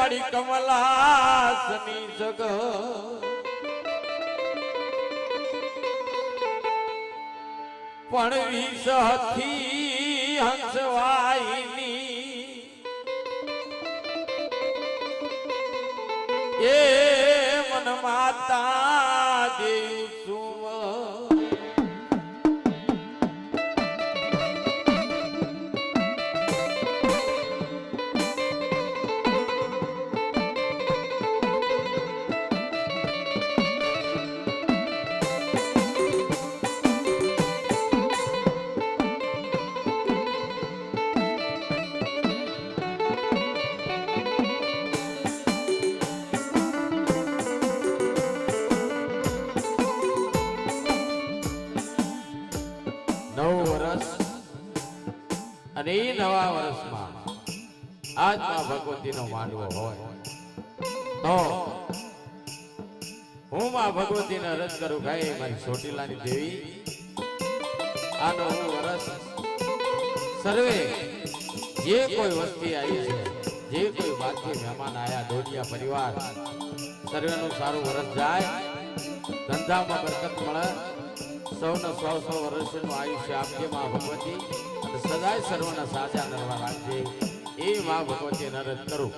મારી કમલાસની જગ પણ વિષથી હંસવાઈની એ મન માતા દેવ સુવ અને એ નવા વર્ષમાં આજમાં ભગવતીનો માંડવો હોય તો હું માં ભગવતીને અરજ કરું ભાઈ મારી ચોટીલાની દેવી આ નવું વર્ષ સર્વે જે કોઈ વસ્તી આવી છે જે કોઈ બાકી મહેમાન આયા દોડિયા પરિવાર સર્વેનું સારું વર્ષ જાય ધંધામાં બરકત મળે સૌને 100 વર્ષનું આયુષ્ય આપજે માં ભગવતી સદાય સર્વના સાજા નરવા રાખજે એ માં ભગવતી નરજ કરું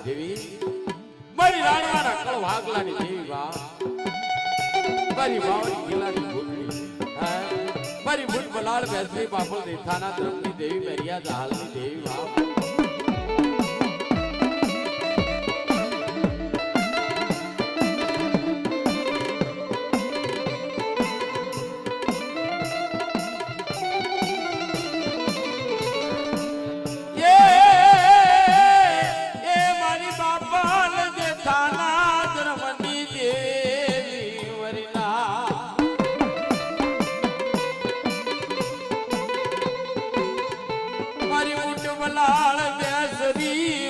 દેવી મારી રાણવાના કળ વાગલાની દેવી બા મારી બાવળી ગિલાની ભૂતળી મારી ભૂત બલાળ બેસરી પાપલ દેથાના તરફની દેવી મેરિયા જહાલની દેવી બા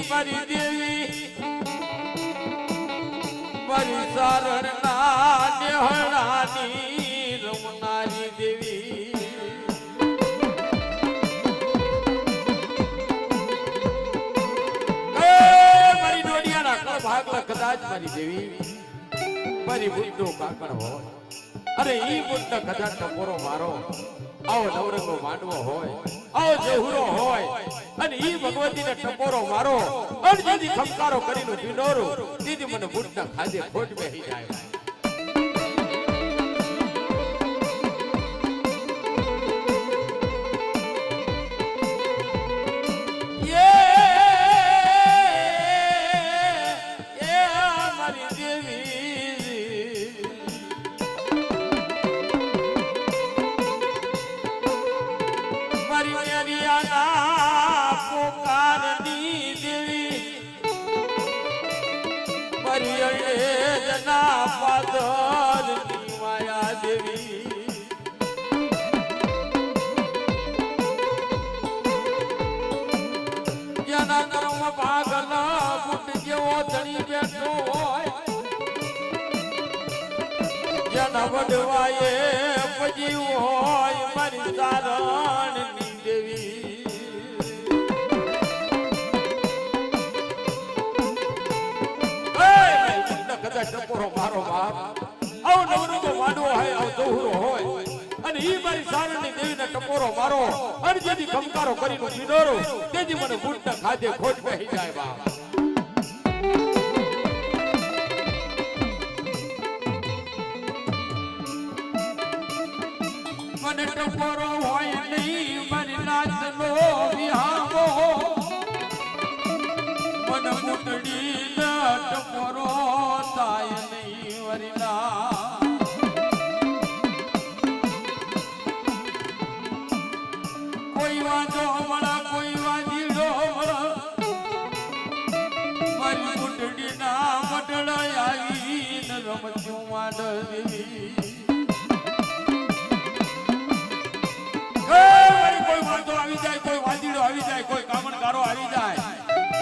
મારી દેવી મારી સારણ ના નેહણાની રમનારી દેવી મારી ડોડિયાના કળ ભાગલા કદાચ મારી દેવી મારી બુદ્ધો કાકડ હોય અરે ઈ બુદ્ધ કદાચ ટપોરો મારો આવો નવરંગો માંડવો હોય આવો જહુરો હોય અને ઈ ભગવતીને ટપોરો મારો અને જેથી ખમકારો કરીને વિનોરો દીદી મને બુટના ખાજે ખોટ બેહી જાય મારી દેવી મારી મેરિયાના પોકારની દેવી મારી અડેજના પાદરની માયા દેવી જેના કર્મ પાગલ બુટ જેવો ધણી બેઠો હોય જેના વડવાએ પજીવ હોય મારી સારણની દેવી કદાચ ટપોરો મારો બાપ આવો નવરંગો માંડવો હોય આવો દોહરો હોય અને ઈ મારી સારણની દેવીને ટપોરો મારો અને જેથી ખમકારો કરીને પીડોરો તેથી મને બુટ ખાધે ખોટ બેહી જાય બાપ મને ટપોરો હોય નહીં મારી નાચનો વિહામો મને બુટડી ટપોરો થાય નહીં વરીલા કોઈ વાંધો મળા કોઈ વાંધીડો મળા મારી બુટડી ના મટડા આવી ન રમતું માંડવી કોઈ વાંધો આવી જાય કોઈ વાંધીડો આવી જાય કોઈ કામણકારો આવી જાય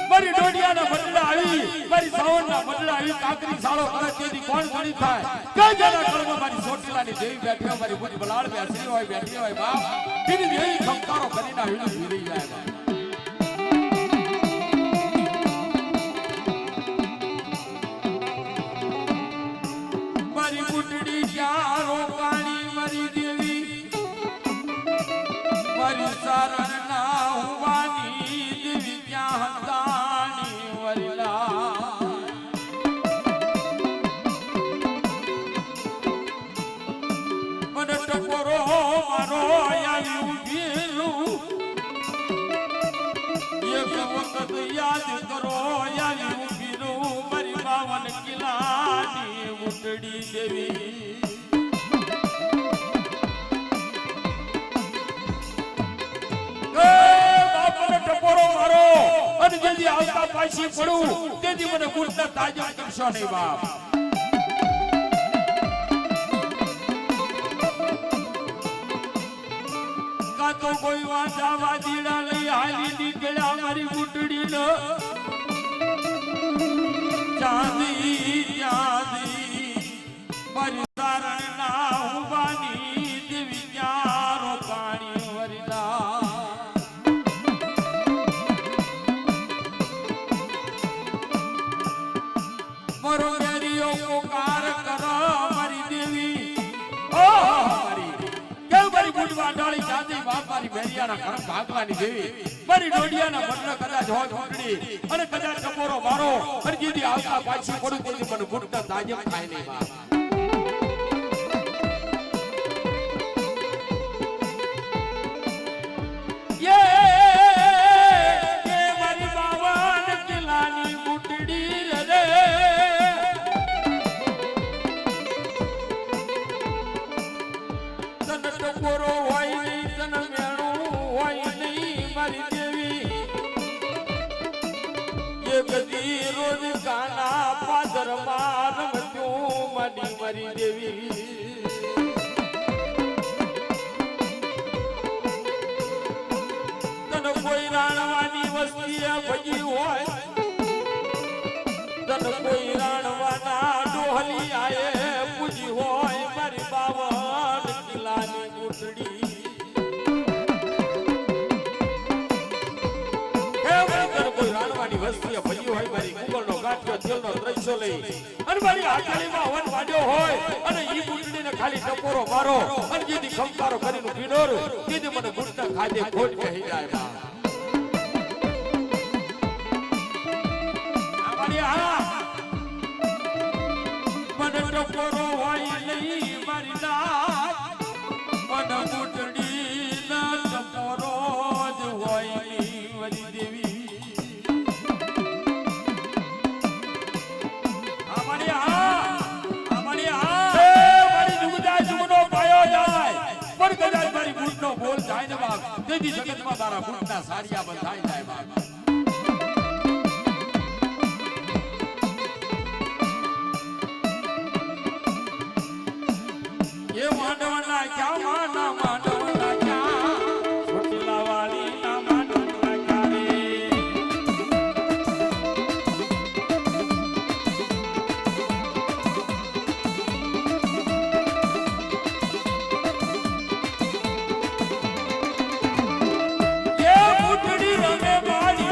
મારી ડોડિયાના મટડા આવી મારી સાવણના મટડા આવી કાકરી સાળો કરે તેથી કોણ ગણી થાય કે જેના ઘરમાં મારી સોટીલાની દેવી બેઠી હોય મારી બુદ્ધિ બલાડ બેસી હોય બેઠી હોય બાપ તેની દેવી ખમકારો કરીને હિલું ફીરી જાય બાપ મારી બુટડી ક્યાં રોકાણી મારી દેવી મારી સારણ ના હોવાની દેવી ક્યાં હંતાણી વરલા મને ટપોરો મારો આવી ઉભીલું એક વખત યાદ કરો આવી ઉભીલું મારી 52 કિલ્લાની બુટડી દેવી અને જેથી આવતા પાછી પડું તેથી મને ગુણતા તાજા કરશો નહીં બાપ કા તો કોઈ વાંચા વાદીડા લઈ હાલી નીકળ્યા મારી બુટડી નો ચાંદી ચાંદી મારી તારણ ના ઉભાની દેવી ક્યાં રોકાણી વરલા મરો મેરીઓ પોકાર કરો મારી દેવી ઓ મારી કેમ મારી બુટવા ડાળી જાતી બાપ મારી મેરિયાના ઘર ભાગવાની દેવી મારી ડોડિયાના બદલે કદાચ હોય બુટડી અને કદાચ ટપોરો મારો અને જેથી આવતા પાછી પડું તેથી મને બુટતા તાજમ થાય નહીં બાપ મારી 52 કિલ્લાની બુટડી રે ટપોરો હોય નહીં તન મેણું હોય નહીં મારી દેવી એક દી રોજ કાના પાદરમાં રમતું મારી દેવી તન કોઈ રાણવાની વસ્તી ભજી હોય તન કોઈ રાણવાના ડોહલી આયે પૂજી હોય મારી 52 કિલ્લાની બુટડી કોઈ રાણવાની વસ્તી ભજી હોય મારી કુકરનો ગાંઠિયો તેલનો ત્રૈસો લઈ અને મારી હાથળીમાં વન વાડ્યો હોય અને ઈ બુટડીને ખાલી ટપોરો મારો અને જેથી ખમકારો કરીને પીડોરું તેથી મને ગુણતા ખાધે ખોટ કહી જાય બા મને ટપોરો હોય નહીં મારી નાથ મને બુટડી ના ટપોરો જ હોય નહીં મારી દેવી બોલ જાય ને બાપ તેથી જગતમાં તારા બુટના સારિયા બંધાઈ જાય બાપ એ માંડવના ક્યાં માના માંડવના ક્યાં છોટીલા વાળી ના માંડવના ક્યારે બુટડી રમે મારી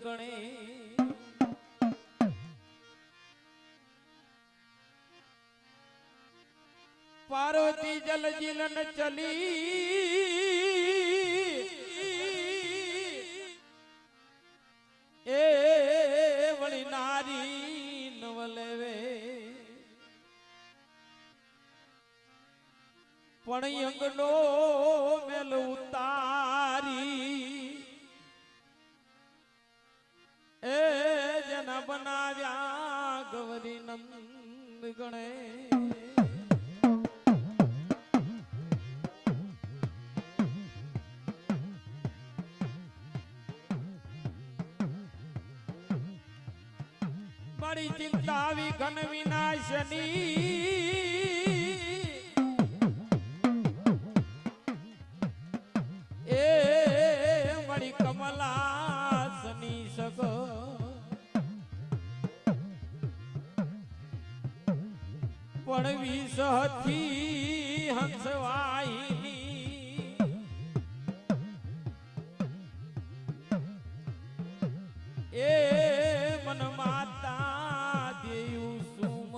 ગણે પાર્વતી જલ જીલન ચલી એ વળી નારી નવલેવે પણ અંગનો મેલ ઉતારી એ જેના બનાવ્યા ગૌરી નંદ ગણે મારી ચિંતા વિઘન વિનાશની એ મારી કમલાસની સગ પણ વિષથી હંસવાઈ એ મન માતા દેવું સુમ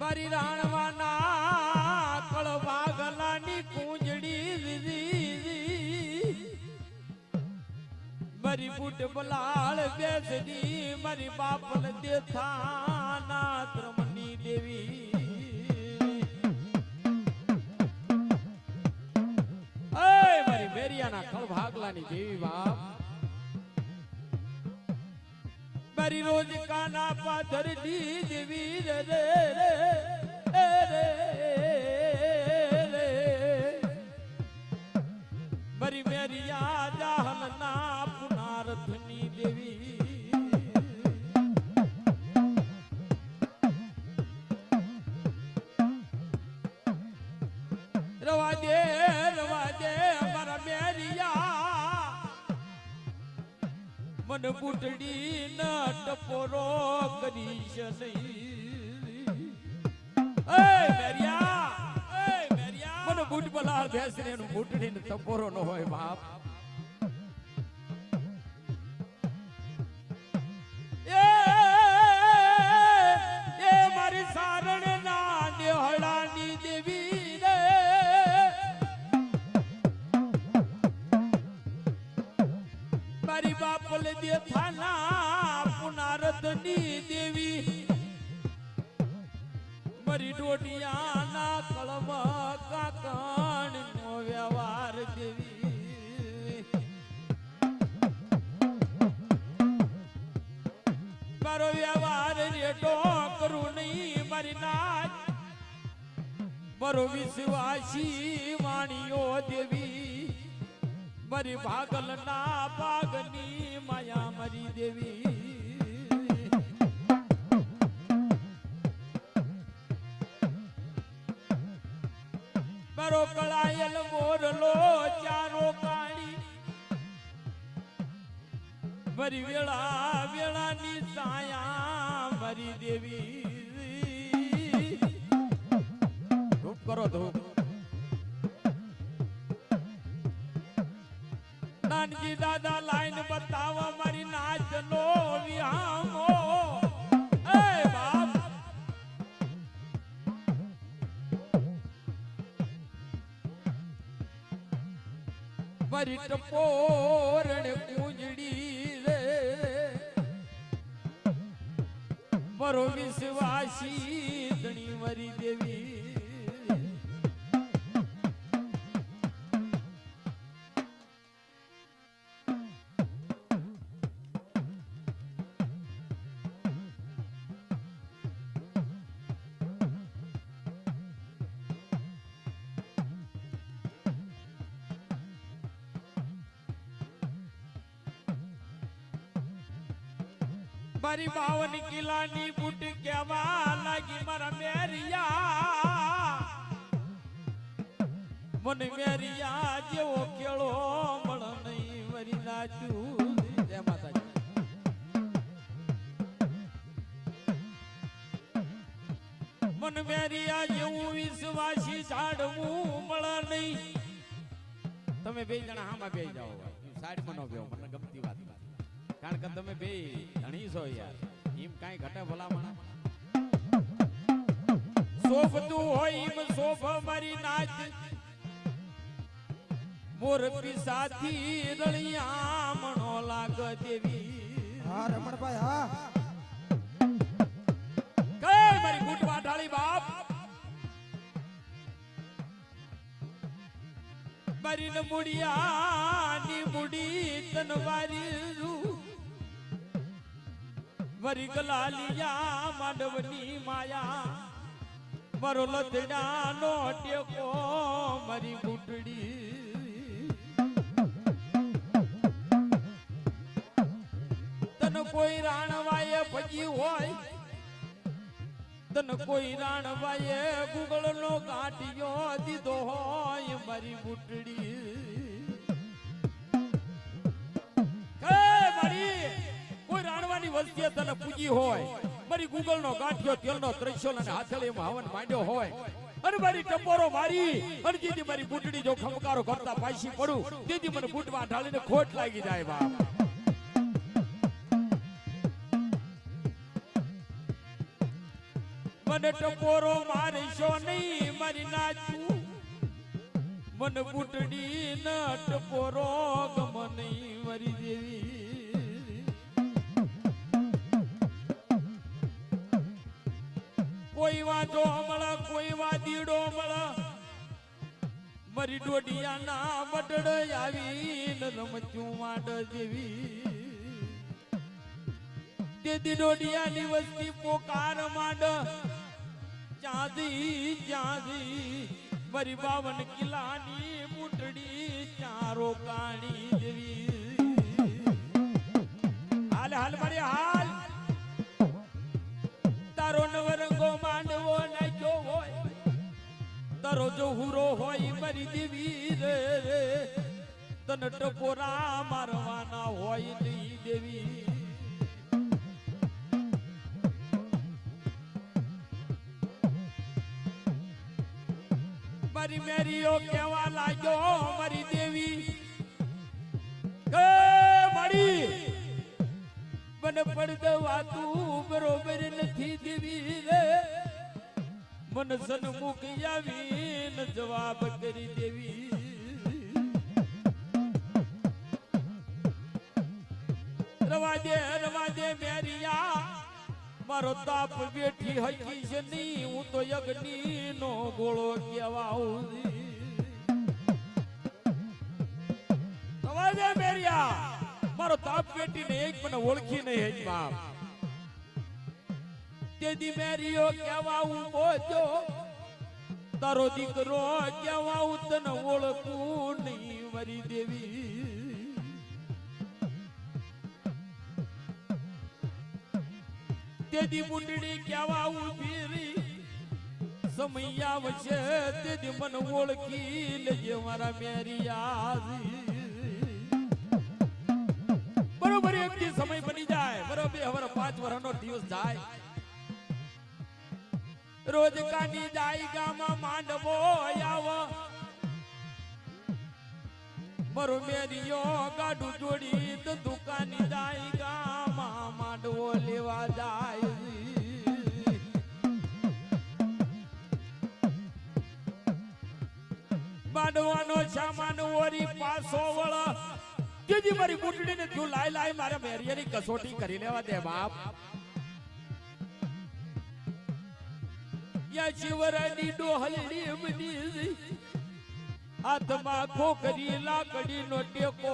મારી રાણવાના કળભાગલાની કુંજડી દીધી મારી બુટ બલાળ બેસડી મારી બાપલ દેથાના ત્રમની દેવી મેરિયાના કળભાગલાની દેવી બાપ મારી રોજ કાના પાથર દી દેવી રે રે રે મારી મેરિયા જાહલના પુનારથની દેવી રવા દે અમારા મેરિયા મન બુટડી ન ટપોરો કરીશ નહીં મેરિયા મન બુટ બલાળ બેસને એનું બુટડી ને ટપોરો ન હોય બાપ એ મારી સારણ ના દેહળાની દેવી મારી બાપલ દેથાના પુનારથની દેવી મારી ડોડિયાના કળમ કાકણ નો વ્યવહાર દેવી મારો વ્યવહાર રેટો કરું નહીં મારી નાચ મારો વિશ્વાસી વાણીઓ દેવી મારી ભાગલ ના ભાગની માયા મારી દેવી મારો કળાયલ મોરલો ચારો કાણી મારી વેળા વેળાની સાયા મારી દેવી ધૂપ કરો ધૂપ નાનજી દાદા લાઈન બતાવા મારી નાચ નો વિહામો એ બાપ મારી ટપોરણ કુંજડી રે મારો વિશ્વાસી ધણી મારી દેવી મારી 52 કિલાની બુટ કેવા લાગી મારા મેરિયા મને મેરિયા જેવો કેળો મળ નહીં વરી નાચું જય માતાજી મન મેરિયા જેવું વિશ્વાસી ઝાડવું મળે નહીં. તમે બે જણા હામાં બે જાઓ, સાઈડમાં નો બેહો, મને ગમતી વાત. કારણ કે તમે બે ધણી છો યાર, એમ કાંઈ ઘટે ભલામણ. શોભતું હોય એમ શોભ મારી નાચ, મોર પીસાથી રળિયા મણો લાગ દેવી. હા રમણભાઈ હા. કઈ મારી ગુટવા ઢાળી બાપ, મારી ન મુડિયાની મુડી તનવારી વરી ગલાલિયા માંડવની માયા, મારો લથડાનો ટેકો મારી ગુટડી. તન કોઈ રાણવાએ ભજી હોય, તન કોઈ રાણવાએ ગુગળ નો કાઢ્યો દીધો હોય મારી ગુટડી. કોઈ રાણવાની વસ્તીએ તને પૂજી હોય, મારી ગુગળ નો ગાંઠિયો તેલનો ત્રિશૂલ અને હાથળીમાં હવન માંડ્યો હોય, અને મારી ટપોરો મારી અને જેથી મારી બુટડી જો ખમકારો કરતા પાછી પડું, તેથી મને બુટમાં ઢાળીને ખોટ લાગી જાય બાપ. મને ટપોરો મારશો નહીં મારી નાચું, મને બુટડી ન ટપોરો ગમ નહીં મારી દેવી. કોઈ વાંધો મળે, કોઈ વાદીડો મળે, મારી ડોડિયાના વડડ આવીને રમચું માંડ દેવી. દેદી ડોડિયાની વસ્તી પોકાર માંડ, ચાંદી ચાંદી મારી 52 કિલ્લાની બુટડી ચારો કાણી દેવી. હાલ હાલ મારી હાલ, તારો નવરંગો માંડવો નાખ્યો હોય, તારો જોહુરો હોય મારી દેવી રે, તને ટપોરા મારવાના હોય નહીં દેવી. મારી મેરીઓ કેવા લાગ્યો મારી દેવી, કે મારી મને પડદવા તું બરોબર નથી દેવી રે, મન સન્મુખ આવીને જવાબ કરી દેવી. રવા દે મેરિયા, મારો તાપ બેઠી હકી છે નહીં, હું તો યજ્ઞી નો ગોળો કહેવાઉં. રવા દે મેરિયા, મારો તાપ બેટી ને એક મને ઓળખી નહીં હેજ બાપ. તેદી મેરીઓ કેવા ઉભો જો, તારો દીકરો કેવા તને ઓળખું નહીં મારી દેવી. તેદી બુંડડી કેવા ઉભી રહી, સમય આવશે તેદી મને ઓળખી લેજે મારા મેરિયા. બરોબર એક દી સમય બની જાય, બરોબર હવે 5 વર્ષનો દિવસ જાય, રોજ કાની જાય ગામાં માંડવો આવ, મારો મેરિયો ગાડું જોડી તો દુકાની જાય ગામાં માંડવો લેવા જાય. માંડવાનો સામાન ઓરી પાસો વળ, જેથી મારી બુટડીને તું લાઈ લાઈ મારા મેરિયાની કસોટી કરી લેવા દે બાપ. યા શિવરાની ડોહલડી બની, હાથમાં ખોખરી લાકડી નો ટેકો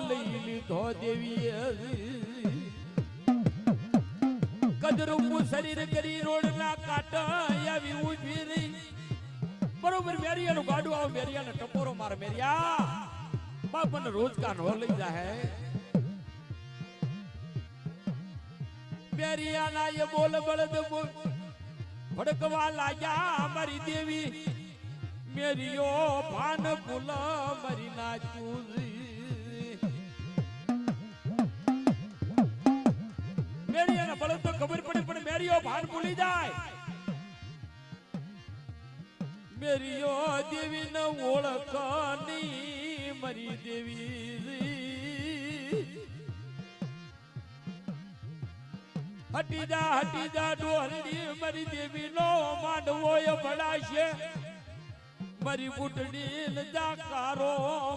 લઈ લીધો દેવી. કદરૂપું શરીર કરી રોડ ના કાંટા આવી ઉભી રહી, બરોબર મેરિયાનું ગાડું આવ, મેરિયાને ટપોરો માર. મેરિયા બાપ મને રોજગાર નો લઈ જાય. મેરિયાના એ બોલ બળદ ભડકવા લાગ્યા મારી દેવી. મેરિયો ભાન ભૂલ મારી નાચું. મેરિયાના બળદ તો ખબર પડે, પણ મેરિયો ભાન ભૂલી જાય. મેરીઓ દેવી ન ઓળખની મારી દેવી હટી જા ડોહરડી મારી દેવી નો માંડવો એ ભડાશે મારી બુટડી ન જાકારો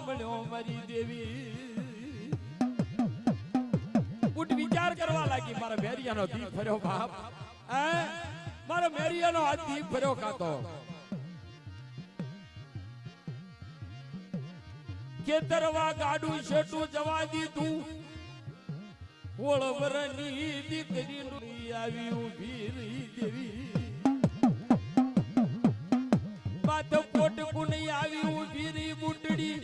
મળ્યો મારી દેવી બુટ વિચાર કરવા લાગી મારા મેરિયાનો દીપ ફર્યો બાપ મારા મેરિયાનો હાથ દીપ ફર્યો કાતો ખેતરવા ગાડું શેટું જવા દીધું ઓળવરની દીકરી આવી ઉભી રહી દેવી બાદ કોટ કુની આવી ઉભી રહી બુટડી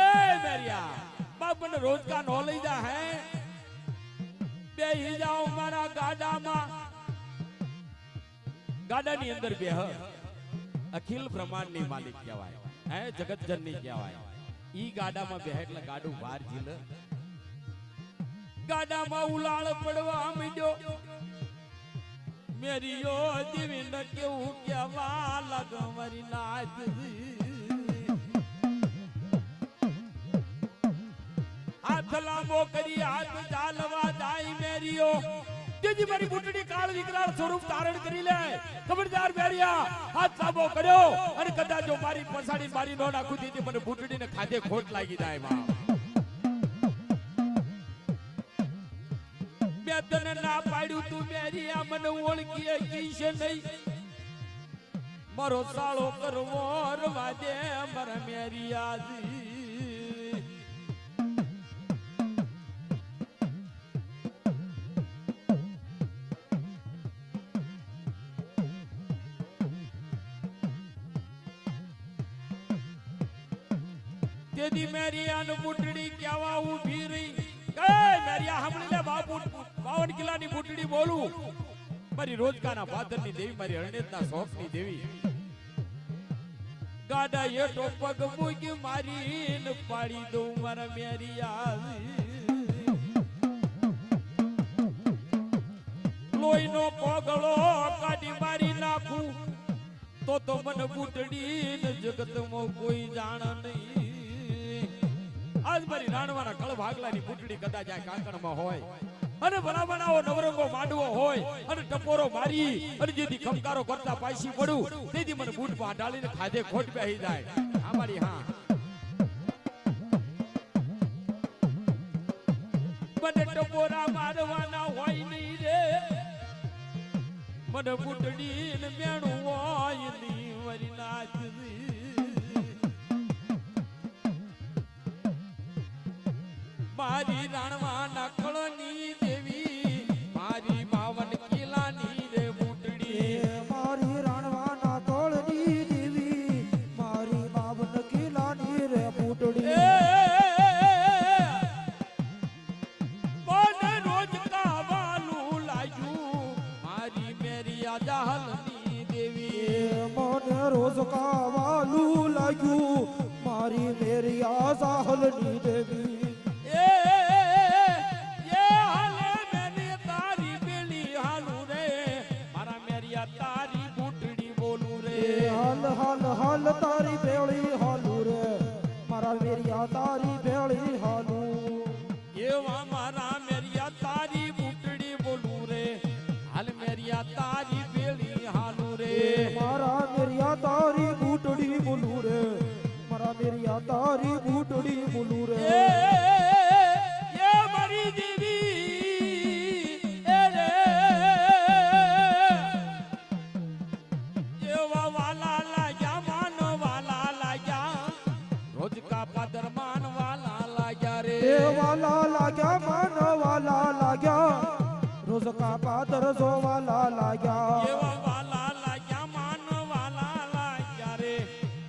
એ મેરિયા બાપને રોજકા નો લઈ જા હે બેહી જાઓ મારા ગાડામાં ગાડાની અંદર બેહ અખિલ બ્રહ્માંડની માલિક કહેવાય હે જગતજનની કહેવાય ઈ ગાડામાં બેહ એટલે ગાડું બહાર જીલે ગાડામાં ઉલાળ પડવા માંડ્યો મેરીઓ દેવી ન કેવું કેવા લાગ મારી નાચ હાથ લાંબો કરી હાથ ચાલવા જાય મેરીઓ તેજી મારી બુટડી કાળ વિકરાળ સ્વરૂપ ધારણ કરી લે ખબરદાર મેરિયા હાથ લાંબો કર્યો અને કદાચ જો મારી પછાડી મારી નો નાખું દીધી મને બુટડીને ખાધે ખોટ લાગી જાય માં મેં તને ના પાડ્યું તું મેરિયા મને ઓળખી કીશે નહીં મારો સાળો કરવો રવા દે મારા મેરિયા તેદી મેરિયાનો બુટડી કેવા ઊભી રહી એ મેરિયા સાંભળી લે બાપુ 52 કિલ્લાની બુટડી બોલું મારી રોજકાના પાદરની દેવી મારી હરણેજના શોખની દેવી ગાડા એટો પગ મૂકી મારીને પાડી દઉં મારા મેરિયા લોહીનો કોગળો કાઢી મારી નાખું તો મને બુટડીને જગતમાં કોઈ જાણ નહીં આજ મારી રાણવાના કળ ભાગલાની બુટડી કદાચ આ કાંકણમાં હોય અને બનાવો નવરંગો માંડવો હોય અને ટપોરો મારી અને જેથી ખમકારો કરતા પાછી પડું તેથી મને બૂટ માં ડાળીને ખાધે ખોટ બેહી જાય આ મારી હા મને ટપોરા મારવાના હોય નહીં રે મને બુટડી ને મેણું હોય નહીં મારી નાચ મારી રાણવાના કળની દેવી મારી 52 કિલ્લાની રે બુટડી મારી રાણવાના કળની દેવી મારી 52 કિલ્લાની રે બુટડી મને રોજ કાવાનું લાગ્યું મારી મેરિયા જાહલની દેવી મને રોજ કાવાનું લાગ્યું મારી મેરિયા જાહલની દેવી હાલ તારી ભેળી હાલું રે મારા મેરિયા તારી ભેળી હાલું એવા મારા મેરિયા તારી બુટડી બોલું રે હાલ મેરિયા તારી ભેળી હાલું રે મારા મેરિયા તારી બુટડી બોલું રે મારા મેરિયા તારી બુટડી બોલું રે એ મારી દેવી એ રે એવા વાલા વાલા લાગ્યા માનવાલા લાગ્યા રોજ કા પાદર જો વાલા લાગ્યા એવા વાલા લાગ્યા માનવાલા લાગ્યા રે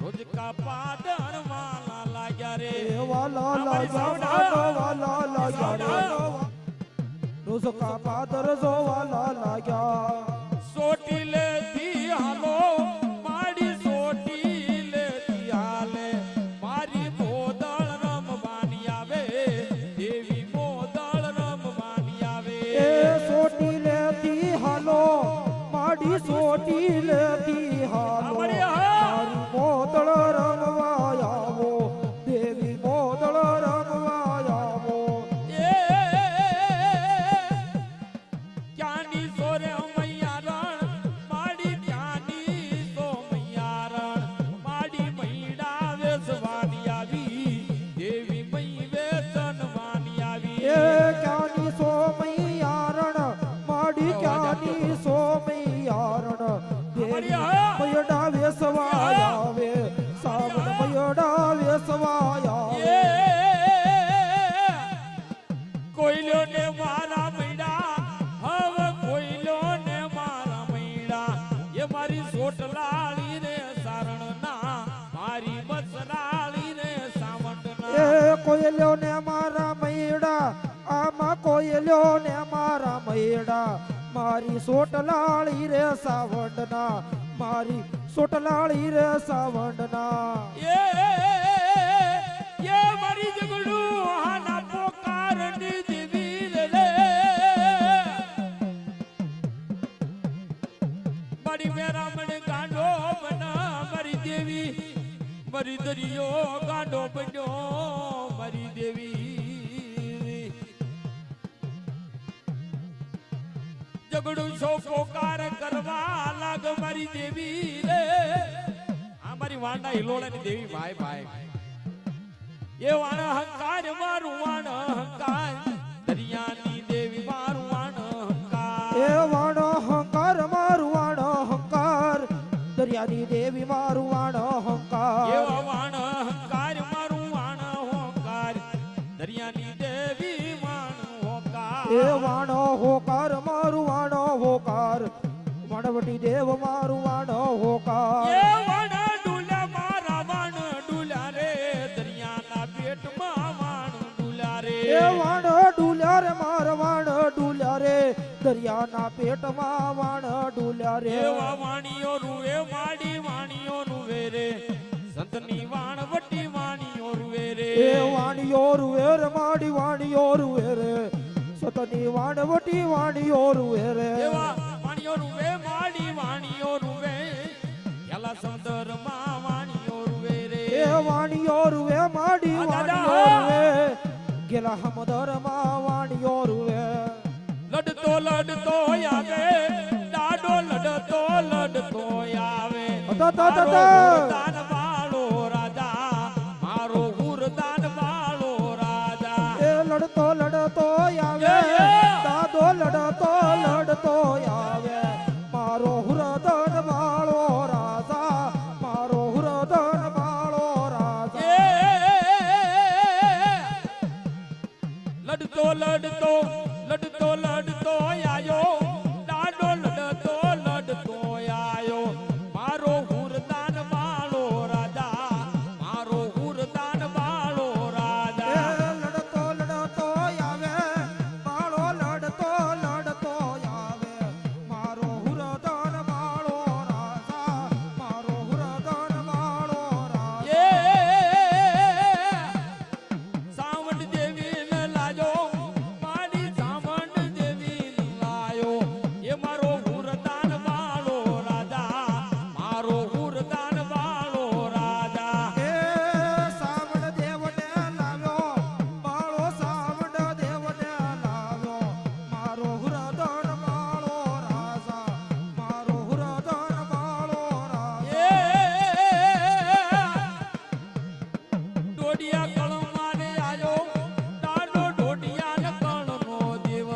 રોજ કા પાદર વાલા લાગ્યા રે વાલા લાગ્યા માનવાલા લાગ્યા રોજ કા પાદર જો વાલા લાગ્યા સોટી લેતી હાલો માડી સોટી લેતી હાલે મારી મોદળ રમવાની આવે દેવી મોદળ રમવાની આવે એ સોટી લેતી હાલો માડી સોટી લેતી હાલો મારી સવાયા એ કોઈલો ને મારા મૈડા હવે કોઈલો ને મારા મૈડા એ મારી સોટલાળી રે સારણના મારી મસરાળી રે સાવંડના એ કોયલ્યો ને મારા મૈડા આમાં કોયલ્યો ને મારા મૈડા મારી સોટલાળી રે સાવંડના મારી સોટલાળી રે સાવંડના એ મારી જગડું હાના પોકાર ની દેવી રે મારી મેરા મન ગાંડો બના મારી દેવી મારી દરિયો ગાંડો બન્યો મારી દેવી જગડું છો પોકાર કરવા લાગ મારી દેવી રે આ મારી વાંડા હિલોળાની દેવી ભાઈ ભાઈ એ વાણ હંકાર મારું વાણ હંકાર દરિયાની દેવી મારું વાણ હંકાર એ વાણો હંકાર મારું વાણો હંકાર દરિયાની દેવી મારું વાણો હંકાર એવા વાણ હંકાર મારું વાણ હોકાર દરિયાની દેવી વાણ હોકાર એ વાણો હોકાર મારું વાણો હોકાર વણવટી દેવ મારું વાણો હોકાર એ વાણ ડુલા મારા વાણ ડુલા રે દરિયાના પેટમાં વાણ ડુલા રે એ વાણ ડુલ્યા રે માર વાણ ડુલ્યા રે દરિયાના પેટમાં વાણ ડુલ્યા રે એવા વાણીઓ રૂવે માડી વાણીઓ રૂવે રે સંતની વાણ વટી વાણીઓ રૂવે રે એ વાણીઓ રૂવે રે માડી વાણીઓ રૂવે રે સતની વાણ વટી વાણીઓ રૂવે રે એવા વાણીઓ રૂવે માડી વાણીઓ રૂવે એલા સમદર માં વાણીઓ રૂવે રે એ વાણીઓ રૂવે માડી આ દાદા વાણીઓ રૂવે ગેલા હમદર માં વાણીઓ રૂવે લડતો લડતો આવે દાડો લડતો લડતો આવે દાન વાળો રાજા મારો હુરદાન વાળો રાજા એ લડતો લડતો આવે દાદો લડતો લડતો આવે મારો હુરદન વાળો રાજા મારો હુરદન વાળો રાજા લડતો લડતો લડતો લડતો આયો દાડો લડતો લડતો આયો મારો હુરદાન વાળો રાજા મારો હુરદાન વાળો રાજા લડતો લડતો આવે મારો લડતો લડતો આવે મારો હુરદન વાળો રાજા મારો હુરદન વાળો રાજા એ સાવંડ દેવી ને લાજો મારી સાવંડ દેવી ને લાયો એ મારો હુરદાન વાળો રાજા મારો હુરદાન વાળો રાજા એ સાવણ દેવને લાવ્યો મારો સાવણ દેવને લાવ્યો મારો હુરદન વાળો રાજા મારો હુરદન વાળો રાજા એ ડોડિયા કળ મારે આયો દાડો ડોડિયા ને કળ નો દેવ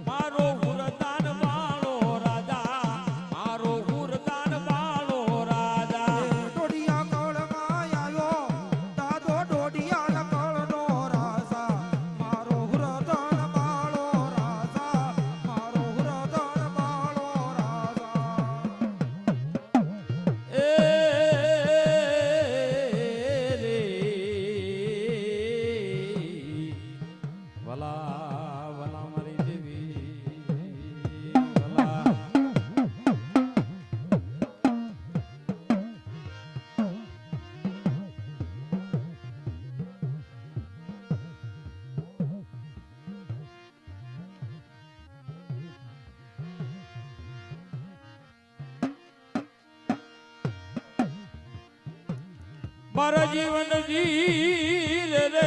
મારો હુરદાન વાળો રાજા મારો હુરદાન વાળો રાજા ડોડિયા કળમાં આવ્યો દાદો ડોડિયા કળનો રાજા મારો હુરદન વાળો રાજા મારો હુરદન વાળો રાજા એ રે વલા વલા મારી દેવી વલા મારા જીવન જીર રે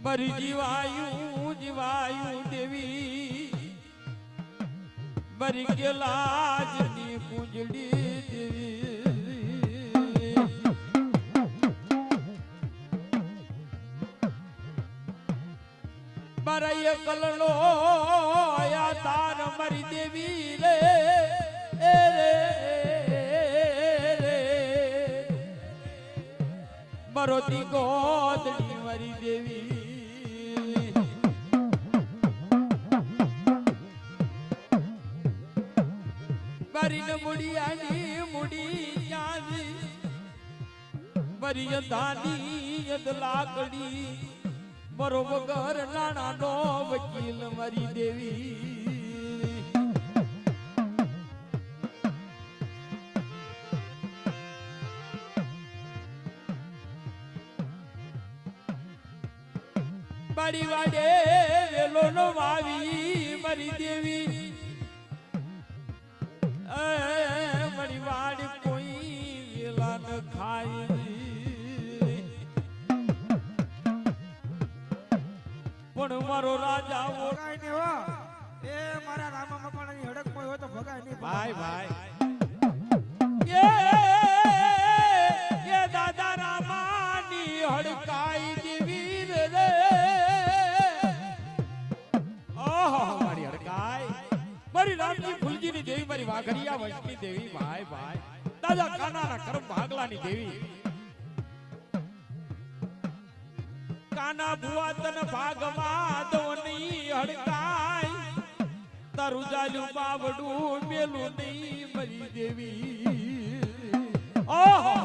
મારી જીવાયું જીવાયું દેવી મારી ગેલાજની પૂંજડી દેવી મારા એ કલનો આયા તાર મારી દેવી રે એ રે મારો દીકો દડી મારી દેવી મારી ન મુડિયાની મુડી ક્યાંથી મારી દાની લાકડી મારો વગર નાના નો વકીલ મારી દેવી બાડી વાડે વેલો નો વાવી મારી દેવી મારી વાડ કોઈ વેલા ન ખાય પણ મારો રાજા ભગાય ને હો એ મારા રામા મકવાણાની હડક કોઈ હોય તો ભગાય નહીં ભાઈ એ દાદા રામાની હડકાઈ દેવી રે ઓહો મારી હડકાઈ મારી રામજી ફૂલજીની દેવી મારી વાઘરિયા વંશની દેવી ભાઈ ભાઈ દાદા કાનાના કરમ ભાગલાની દેવી કાના ભુવા તન ભાગમાં દોની હડકાઈ તારું જાલ્યું બાવડું મેલું નહીં મરી દેવી ઓહો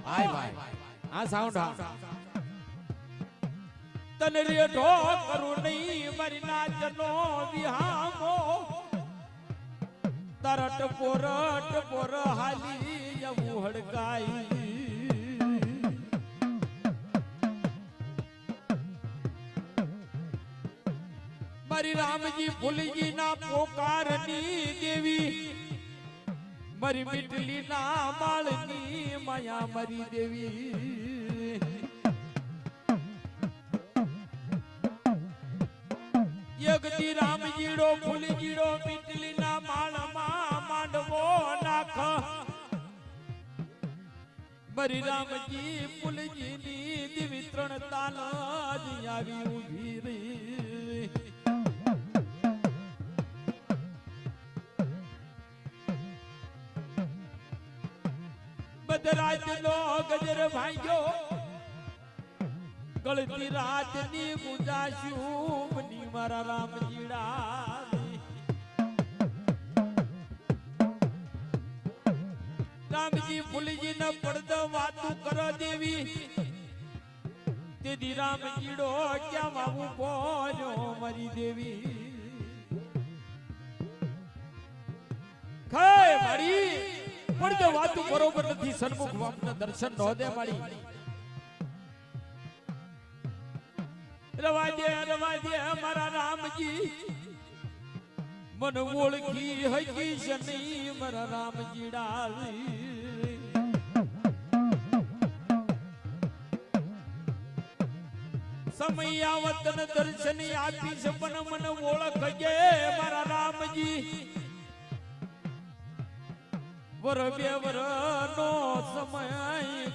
હાય ભાઈ આ સાઉન્ડ તને રેઠો કરું નહીં મારી નાચનો વિહામો તારા ટપોર હાલી જવું હડકાઈ મારી રામજી ફૂલજી ના પોકારની દેવી મારી મીઠલી ના માળની માયા મારી દેવી યગતી રામજીડો ફૂલજીડો મીઠલી ના માળમાં માંડવો નાખ મારી રામજી ફૂલજી ની દિવી ત્રણ તાલ આવી ઉભી રહી રાત નો ગજર ભાગ્યો ગળતી રાત ની ગુંજાશું ની મારા રામજીડા રામજી ફૂલજી ન પડદ વાતું કર દેવી તેથી રામજીડો ક્યાં વાવું બોલ્યો મારી દેવી ખાય મારી પણ જો વાતું બરોબર નથી સન્મુખ બાપના દર્શન નો દે મારી રવાજે મારા રામજી મન ઓળખી હકી છે નહીં મારા રામજી ડાળી સમય આવતન દર્શન આપી છે પણ મન ઓળખજે મારા રામજી વર બે વર નો સમય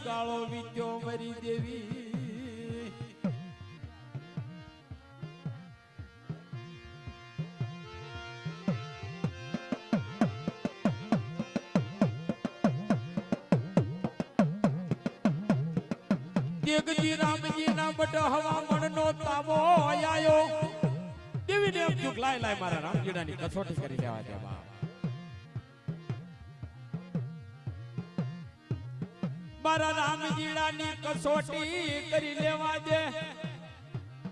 ગાળો વીત્યો મરી દેવી દેગજી રામજી ના બટ હવામણ નો તાવો આયો દેવી ને એમ ચૂક લાય મારા રામજીડા ની કસોટી કરી લેવા દે બા મારા રામજીડા ની કસોટી કરી લેવા દે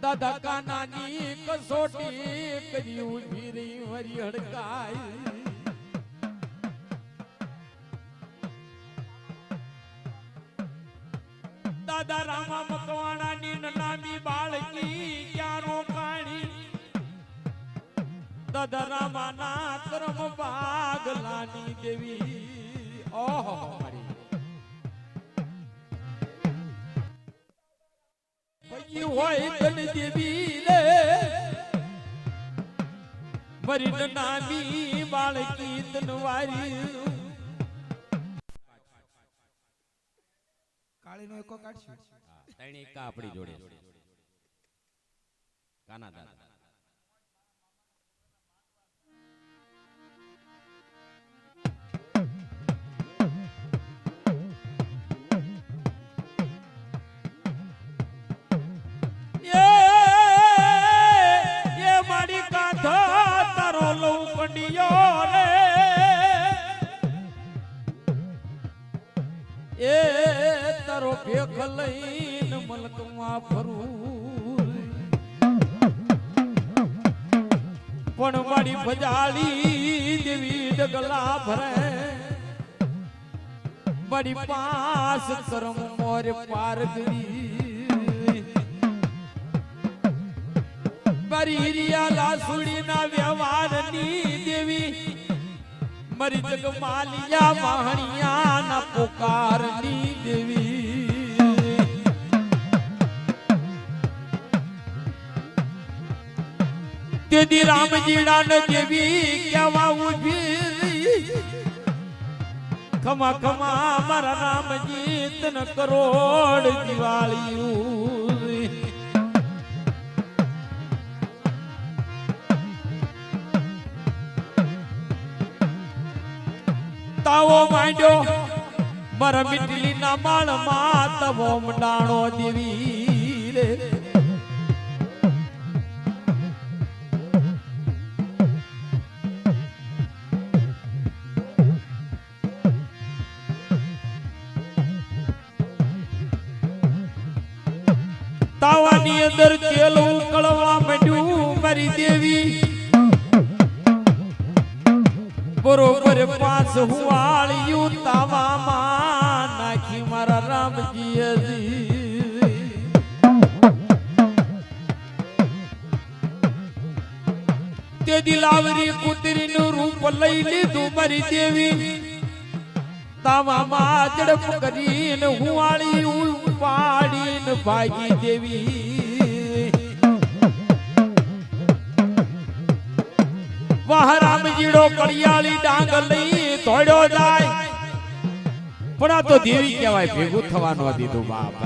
દાદા કાના ની કસોટી કરી ઉભી રહી વરી હડકાઈ દાદા રામા મકવાણા ની નામી બાળકી ક્યાં રોકાણી દાદા રામા ના કરમ ભાગલાની દેવી ઓહો ભઈ હોય તન દેવી રે મરી નામી બાળકી તનવારી કાળીનો એકો કાઢશું ત્રણ એકા આપણી જોડે કાના દાદા એ તારો ભેખ લઈને મલકમાં ફરું પણ મારી ભજાળી દેવી ડગલા ભરે મારી પાસ કરમ મોર પાર ગઈ મારી હિરિયા લાસુડી ના વ્યવહારની દેવી મારી જગમાલિયા વાહણિયા ના પોકારની દેવી તેદી રામજીડા ને દેવી કેવા ઉભી ખમા ખમા મારા રામજી તન કરોડ દિવાળી તાવો માંડ્યો મારા મીઠલી ના માળ માં તવો મંડાણો દેવી રે તાવાની અંદર તેલ ઉકળવા માંડ્યું મારી દેવી બરોબર 5 હુવાળિયું તાવામાં નાખી મારા રામજી તે દિલાવરી કુતરીનું રૂપ લઈ લીધું મારી દેવી તાવામાં ઝડપ કરીને હુવાળિયું પાડીને ભાગી દેવી વાહ રામજીડો કડિયાળી ડાંગ લઈ દોડ્યો જાય પણ આ તો દેવી કહેવાય ભેગું થવાનું દીધું બાપ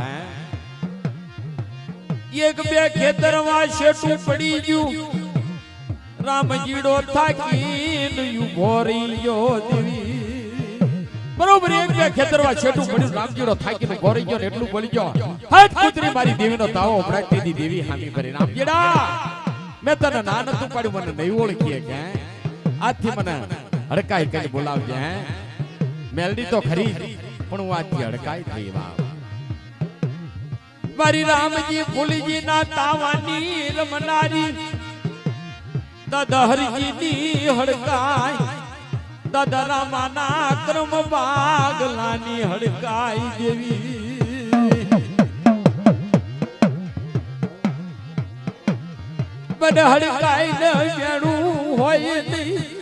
એક બે ખેતરમાં શેઠું પડી ગયું રામજીડો થાકીને ઊભો રહી ગયો દેવી બરોબર એક બે ખેતરમાં શેઠું પડ્યું રામજીડો થાકીને ઊભો રહી ગયો ને એટલું બોલી ગયો હટ કુતરી મારી દેવીનો તાવો ઉભરાતી દી દેવી હામી કરી રામજીડા મેં તને ના નતું પાડ્યું મને નહીં ઓળખીએ કે આજથી મને હડકાઈ કરી બોલાવજે હે મેલડી તો ખરી પણ હું આજથી હડકાઈ થઈ વાવ મારી રામજી ફૂલજી ના તાવાની રમનારી દાદા હરજી ની હડકાઈ દાદા રામાના ક્રમ બાગલાની હડકાઈ દેવી બને હડકાઈ ને મેણું હોય નહીં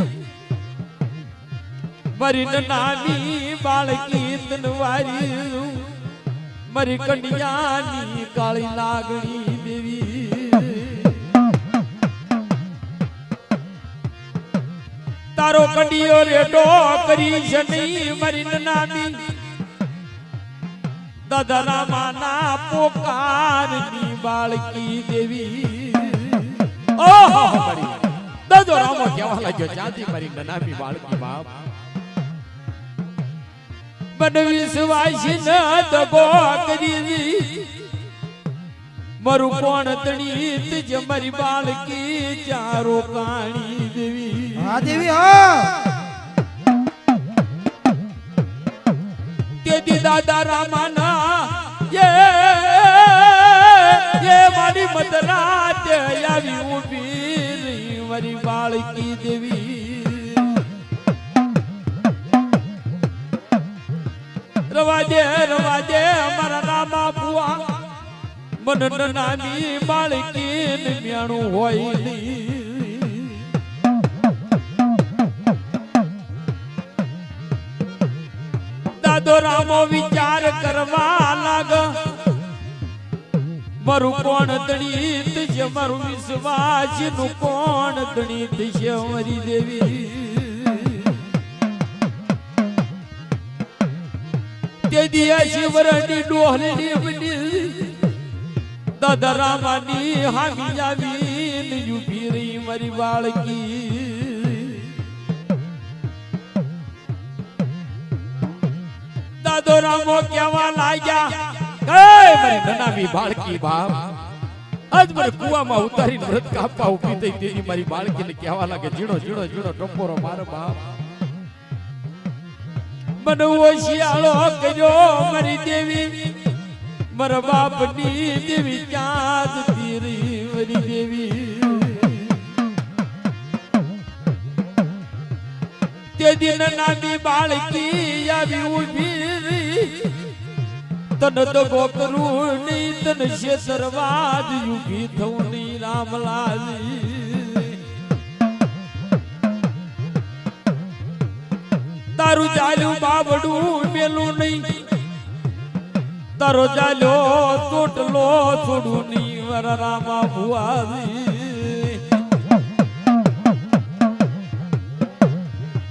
મારી નાની બાળકી તનવારી મારી કન્યાની કાળી લાગણી દેવી તારો કડિયો રેડો કરી છે નહીં મારી નાની દાદા રામાના પોકારની બાળકી દેવી ઓહો મારી દાદો રામો કેવા લાગ્યો ચાંદી મારી નાની બાળકી બાપ બન વિશ્વાસી ન દગો કરી મારું કોણ તણી તુજ મારી બાળકી ચારો કાણી દેવી હા દેવી હા તેદી દાદા રામાના ये मारी मदरात આવી ઊભી મારી બાળકી દેવી રવાજે અમારા રામા બુઆ મન નાની બાળકી ને મેણું હોય નહીં દાદો રામો વિચાર કરવા લાગ મારું કોણ તણીત છે મારું વિશ્વાસ નું કોણ તણીત છે મારી દેવી તે દિયા વરની ડોહલી બની દાદા રામાની હામી આવીને ઊભી રહી મારી બાળકી દાદો રામો કેવા લાગ્યા મારી નાની બાળકી બાપ આજ મને કુવામાં ઉતારીને વ્રત કાપવા ઉભી થઈ તેની મારી બાળકીને કહેવા લાગે જીણો જીણો જીણો ટપોરો મારો બાપ મને ઓશિયાળો કર્યો મારી દેવી મારા બાપની દેવી ક્યાં જતી રહી મારી દેવી તે દિન નાની બાળકી આવી ઉભી તન દગો કરું નહીં તન શેતરવાજ ઉભી થઉં નહીં રામલાલી તારું ચાલ્યું બાબડું મેલું નહીં તારો ચાલ્યો તોટલો છોડું નહીં વરા રામા ભુવાજી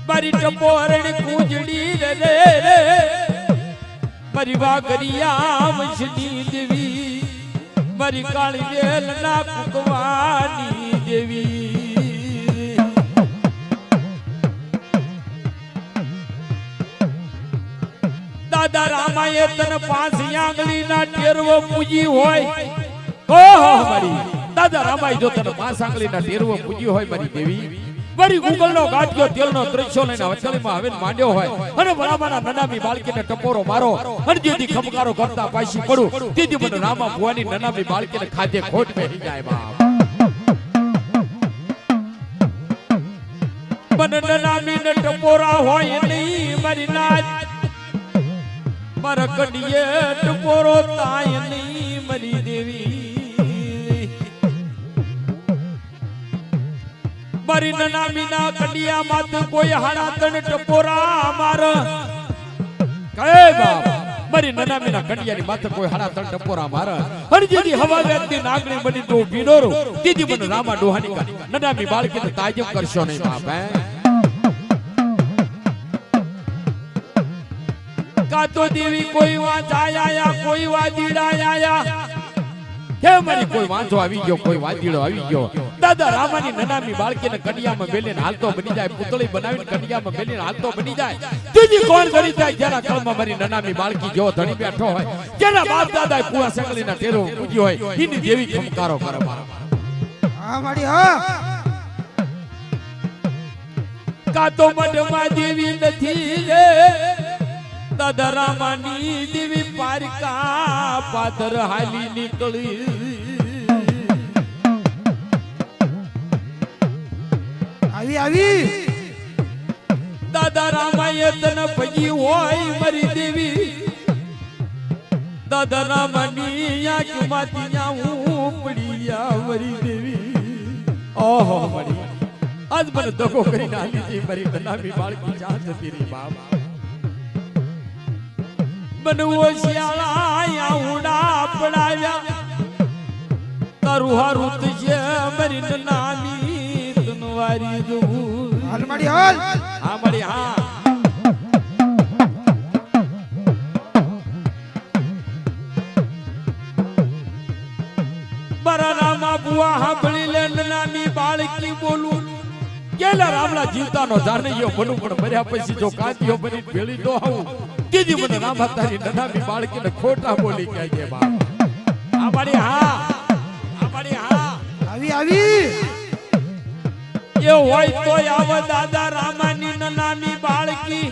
મારી ટપોરણી કૂંજડી રે મારી વાઘરિયા વંશની દેવી મારી કાળી વેલ ના કુકવાની દેવી દાદા રામાએ તને 5 આંગળી ના ટેરવો પૂજી હોય ઓહો મારી દાદા રામાએ જો તને 5 આંગળી ના ટેરવો પૂજી હોય મારી દેવી મારી ગુગલ નો ગાંઠિયો તેલનો ત્રિશો લઈને વચલીમાં આવીને માંડ્યો હોય અને બરાબરના નનામી બાળકીને ટપોરો મારો અને જેથી ખમકારો કરતા પાછી પડું તેથી મને રામા ભુવાની નનામી બાળકીને ખાધે ખોટ બેહી જાય બાપ મને નનામી ને ટપોરા હોય નહીં મારી નાચ મારા કડીએ ટપોરો તાય નહીં મારી દેવી મારી નનામીના કડિયા માત કોઈ હાડા તણ ટપોરા માર કહે બાપ મારી નનામીના કડિયાની માત કોઈ હાડા તણ ટપોરા માર અને જેથી હવા વેતની નાગણી બની તો ભીડોરો તેથી મને રામા ડોહાની કા નનામી બાળકીને તાજબ કરશો નહીં બાપ કાતો દેવી કોઈ વા જાયા કોઈ વા દીડાયા હે મારી કોઈ વાંધો આવી ગયો કોઈ વાદીડો આવી ગયો દાદા રામાની નનામી બાળકીને કડિયામાં બેલીને હાલતો બની જાય પુતળી બનાવીને કડિયામાં બેલીને હાલતો બની જાય તુજી કોણ કરી જાય જેના કળમાં મારી નનામી બાળકી જેવો ધણી બેઠો હોય જેના બાપ દાદાએ કુવા સંગલીના ટેરો પૂજી હોય એની દેવી ખમકારો કરે હા માડી હા કાતો મઢમાં દેવી નથી રે દાદા રામાની દેવી પારકા પાદર હાલી નીકળી આવી આવી દાદા રામાએ તને ભજી હોય મારી દેવી દાદા રામાની આંખમાંથી હું પડી મારી દેવી ઓહો મારી આજ મને દગો કરી નાલી છે મારી નનામી બાળકી ચાર જતી રહી બાપ બનવો શિયાળા ઉડા પડાવ્યા તારું હારું છે મારી નનામી તનવારી જોવું હાલ માડી હાલ હા મારી હા મારા રામા બુઆ સાંભળી લે નનામી બાળકી બોલું કેલા રામલા જીવતાનો જાનૈયો બનું પણ મર્યા પછી જો કાંતિયો બની ભેળી તો આવું કીધી મને રામા તારી નનામી બાળકીને ખોટા બોલી કહે છે બાપ આ મારી હા આવી આવી એ હોય તો આવ દાદા રામાની નનામી બાળકી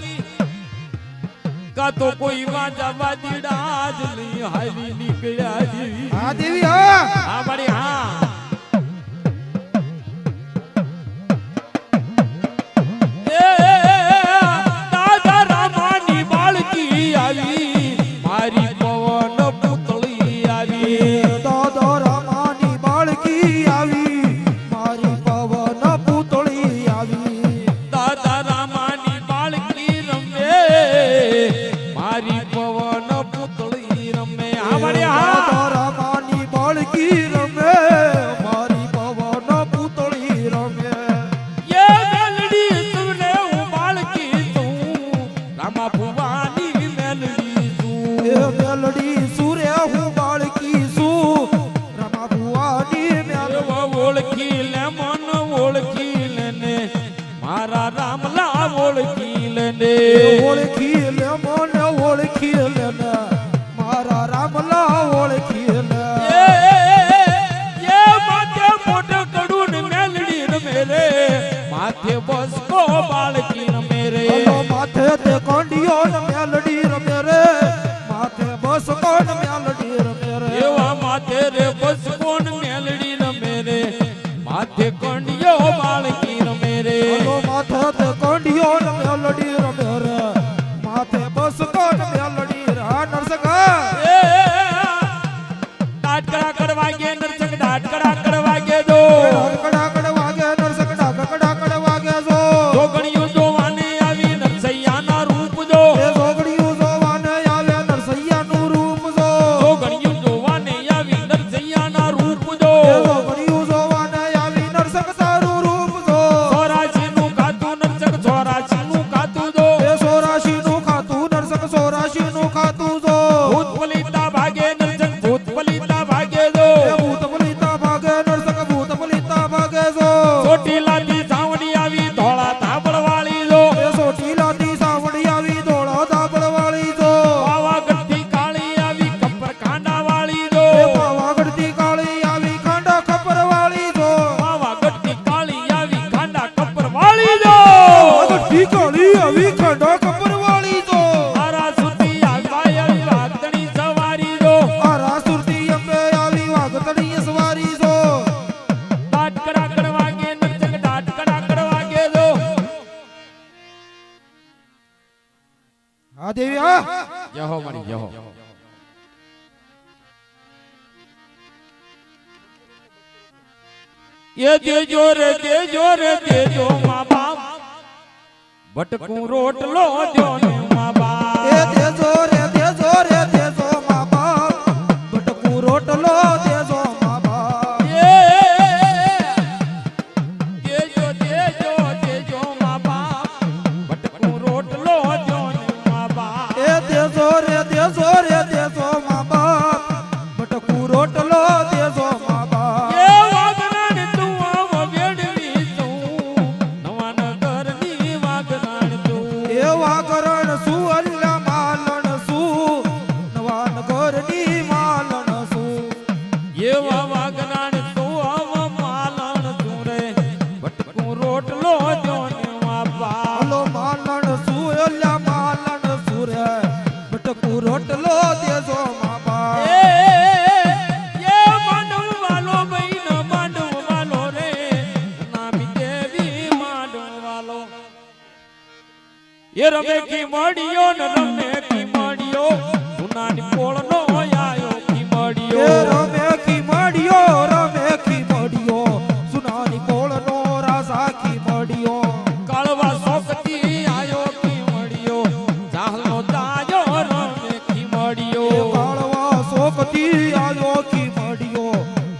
કા તો કોઈ વાંચા વાદીડા જ નહીં હાલી નીકળ્યા દેવી હા દેવી હા આ મારી હા ઓળખી લે મને ઓળખી લે મારા રામલા ઓળખી લે એ માથે મોટો કડું ને મેલડી રમે રે માથે બસકો બાળકી રમે રે માથે તે કોંડિયો ને મેલડી રમે રે કોણ મેલડી રમે રે એવા માથે રે બસ કોણ મેલડી રમે રે માથે કંડિયો બાળકી રમે રે હલો માથે તે કોંડિયો ને મેલડી રમે રે માથે બસ કોણ મેલડી રે હા નરસકા એ ડાટકડા કડવાગે નરસક ડાટકડા કડવાગે દો કડાકડ વાગે નરસક કડાકડ વાગે જો જોગણીયું જોવાને આવી નરસૈયાના રૂપ જો એ જોગડીયું જોવાને આવે નરસૈયાનું રૂપ જો જોગણીયું જોવાને આવી નરસૈયાના રૂપ જો એ જોગડીયું જોવાને આવી નરસક તારું રૂપ જો 84 નું ખાતું નરસક 84 નું ખાતું જો એ 84 નું ખાતું નરસક 84 નું ખાતું જો ભૂત પલિતા ભાગે નરસક ભૂત પલિતા ભાગે જો એ ભૂત પલિતા ભાગે નરસક ભૂત પલિતા ભાગે જો ચોટીલાથી સાવડી આવી ધોળા ધાબળ વાળી જો એ સોટીલાથી સાવડી આવી ધોળો ધાબળ વાળી જો પાવાગઢથી કાળી આવી કપર કાંડા વાળી જો એ પાવાગઢથી કાળી આવી ખાંડા ખપર વાળી જો પાવાગઢથી કાળી આવી કાંડા કપર વાળી જો પાવાગઢથી કાળી આવી ખાંડા ખપર વાળી જો મારા સુધી આગવાઈ આવી વાગદણી સવારી જો આ રાસુરથી અંબે આવી વાગતણી સવારી જો ડાટકડા કડવાગે નરસક ડાટકડા કડવાગે જો હા દેવી હા જહો મારી જહો એ દેજો રે દેજો મા બાપ ભટકું રોટલો દ્યો ને મા બાપ એ દેજો રે દેજો મા બાપ બટકું રોટલો દેજો મા બાપ દેજો મા બાપ ભટકું રોટલો દ્યો ને મા બાપ એ દેજો રે દેજો મા બાપ બટકું રોટલો દેજો મા બાપ એ વાગરાણ તું આવ વેડવી તું નવા નગરની વાગરાણ તું એવા કરણ શું અલ્લા માલણ શું નવા નગરની માલણ શું એવા વાગરાણ તું આવ માલણ તું રે ભટકું રોટલો દ્યો ને મા બાપ હલો માલણ શું અલ્લા માલણ શું રે બટકું રોટલો દેજો મા બાપ એ માંડવ વાલો બહેન માંડવ વાલો રે નામી દેવી માંડવ વાલો એ રમે કી મળ્યો ને રમે કી મળ્યો સુનાની પોળનો આયો કી એ મળ્યો રમે કી મળ્યો સુનાની કોળનો રાસા કી મળ્યો કાળવા સોકતી આયો કી મળ્યો જાહલો દાયો રમે કી એ મળ્યો કાળવા સોકતી આયો કી મળ્યો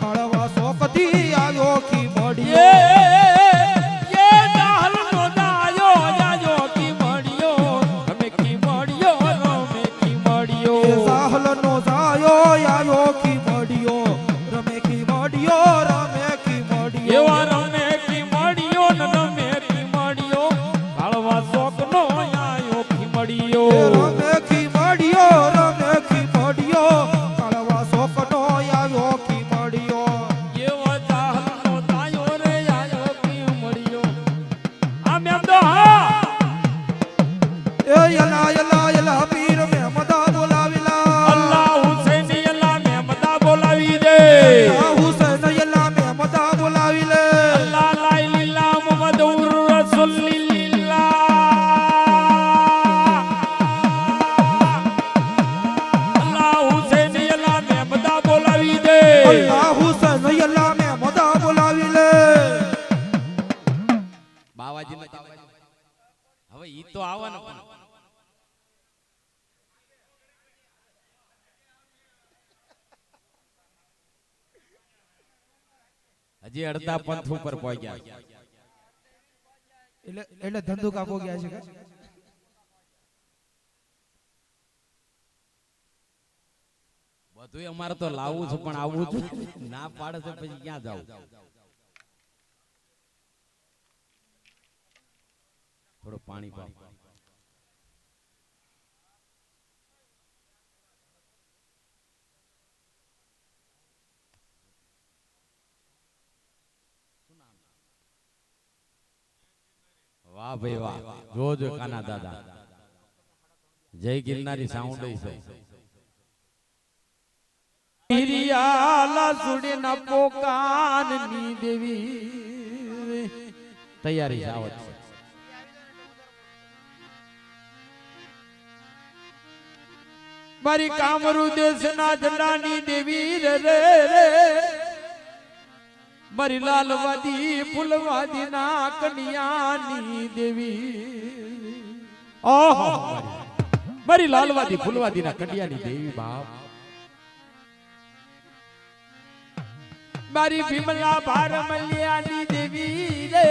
કાળવા સોકતી આયો કી મળ્યો એ જાહલનો દાયો જાયો કી મળ્યો રમે કી મળ્યો રમે કી મળ્યો એ સાહલનો જાયો આયો કી મળ્યો રમે કી મળ્યો રમે કી મળ્યો એવા રમે કી મળ્યો ને રમે કી મળ્યો કાળવા શોકનો આયો કી મળ્યો એ રમે કી મળ્યો કાળવા સોકનો આયો કી મળ્યો એવો જાહલનો દાયો રે આયો કી મળ્યો આમ એમ તો હા એ યલા પીર મેમદા બોલાવીલા અલ્લાહ હુસૈન અલ્લાહ મેમદા બોલાવી દે આ હુસૈન યલા મેમદા બોલાવી લે અલ્લાહ લા ઇલાહા મુહમ્મદુર રસૂલુલ્લાહ અલ્લાહ હુસૈન અલ્લાહ મેમદા બોલાવી દે અલ્લાહ હુસૈન યલા મેમદા બોલાવી લે બાવાજી ને હવે ઈ તો આવવાનું પણ હજી અડધા પંથ ઉપર પહોંચ્યા એટલે ધંધુ કાકો ગયા છે બધું અમારે તો લાવવું છે પણ આવવું છે ના પાડે છે પછી ક્યાં જાવ થોડું પાણી પાવ વાહ ભાઈ વાહ જોજો કાના દાદા જય ગિરનારી સાઉન્ડ છે હિરિયાલા સુડીના પોકાનની દેવી તૈયારી જાવ છે. મારી કામરૂ દેશના ઝંડાની દેવી રે રે મારી લાલવાદી ફૂલવાદી ના કન્યાની દેવી ઓહો મારી લાલવાદી ફૂલવાદી ના કન્યાની દેવી બાપ મારી ભીમલા ભારમલિયાની દેવી રે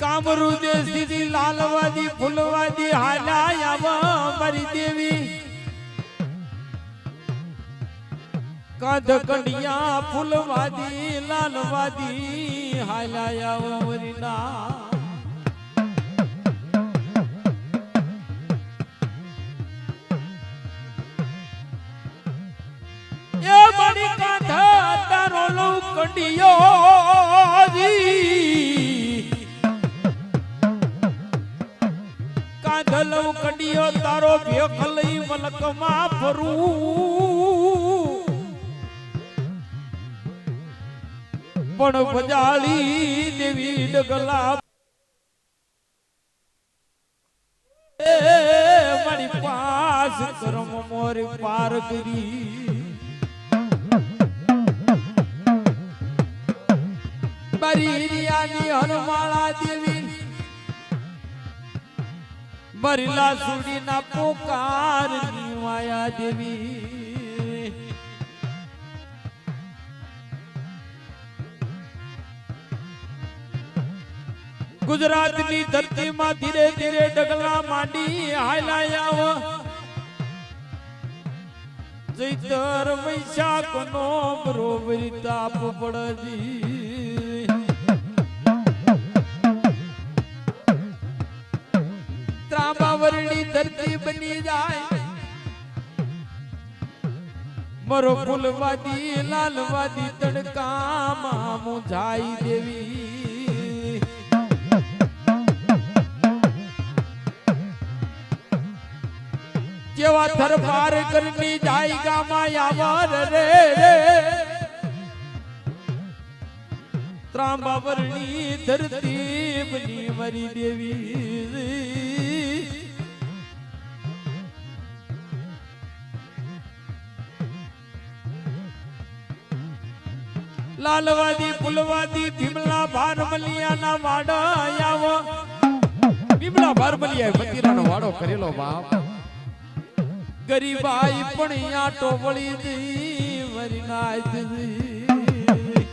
કામરૂ દેશી લાલવાદી ફૂલવાદી હાલાયા મારી દેવી કાંધ કડિયા ફૂલવાદી લાલવાદી હાલાયા વરીના એ બડી કાંધા તારો લઉ કડિયો કાંધલવ કડિયો તારો ભેખ લઈ મલકમાં ફરું પણ ભજાળી દેવી ડગલા મારી પાસ કરમ મોર પાર કરી મારી રિયાની હરમાળા દેવી મારી લાસુડી ના પોકાર ની માયા દેવી ગુજરાત ની ધરતી માં ધીરે ધીરે ડગલા માંડી હાલાયા ચૈતર વૈશાખ નો બરોબર તાપ પડજી ત્રાંબાવરણી ધરતી બની જાય મરો ફૂલવાદી લાલવાદી તડકામાં મુંજાઈ દેવી જેવા થરપાર કરની જાય ગામાં આવાર રે ત્રાંબાવરણી ધરતી બની મારી દેવી લાલવાદી ફૂલવાદી ભીમલા ભારમલિયા ના વાડા આવો ભીમલા ભારમલિયા મતીરાનો વાડો કરેલો બાપ ગરીબાઈ પણ આટો વળી દી મરી નાય દી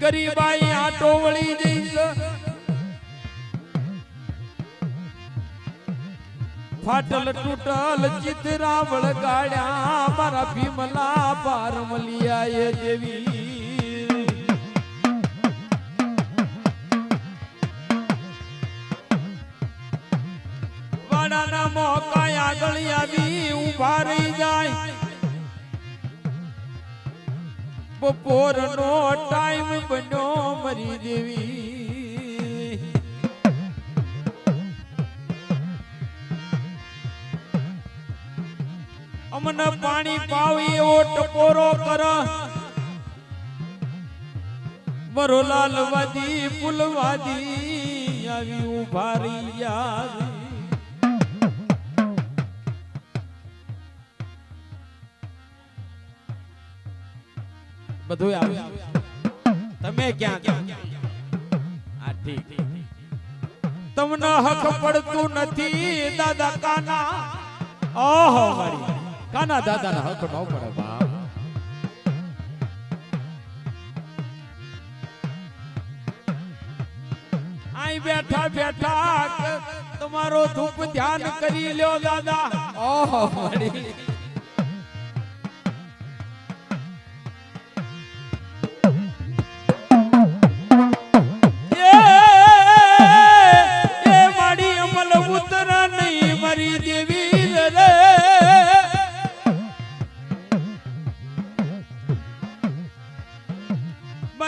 ગરીબાઈ આટો વળી દી ફાટલ તૂટલ ચિતરા વળગાડ્યા મારા ભીમલા ભારમલિયા એ દેવી વાડાના મોકા આગળ આવી ઉભા રહી જાય બપોરનો ટાઈમ બન્યો મરી દેવી અમને પાણી પાવી એવો ટપોરો કર મરો લાલવાદી ફૂલવાદી આવી ઉભા રહી યાર બધું આવે તમે ક્યાં હા ઠીક તમને હક પડતું નથી દાદા કાના ઓહો મારી કાના દાદા ના હક ન પડે બાપ આઈ બેઠા બેઠા તમારો ધૂપ ધ્યાન કરી લ્યો દાદા ઓહો મારી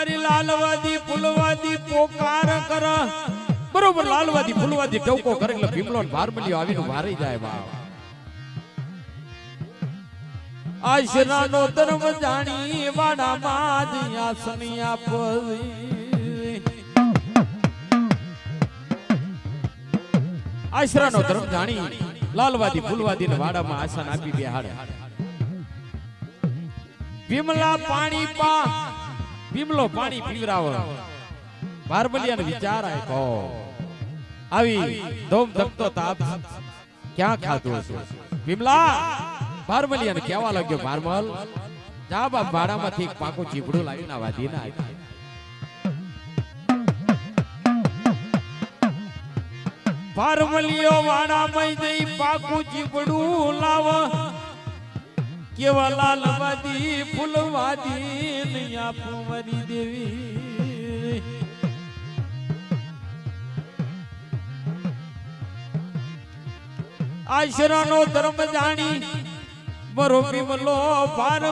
મારી લાલવાદી ફૂલવાદી પોકાર કર બરોબર લાલવાદી ફૂલવાદી ટવકો કરે એટલે ભીમલો ને ભારમલિયો આવીને વારી જાય બાપ આશરાનો ધર્મ જાણી વાડામાં આસની આપવી આશરાનો ધર્મ જાણી લાલવાદી ફૂલવાદી ને વાડામાં આસન આપી બેહાડે ભીમલા પાણી પા ભીમલો પાણી પીવરાવ ભારમલિયાને વિચાર આપ્યો આવી ધોમ ધકતો તાપ ક્યાં ખાતું હશે ભીમલા ભારમલિયાને કહેવા લાગ્યો ભારમલ જા બાપ ભાડામાંથી એક પાકું ચીપડું લાવીને વાધી ના ભારમલિયો વાડામાં જઈ પાકું ચીપડું લાવ કેવા લાલવાદી ફૂલવાદી નૈયા ફુમરી દેવી આશરાનો ધર્મ જાણી બરો ભીમલો ભાર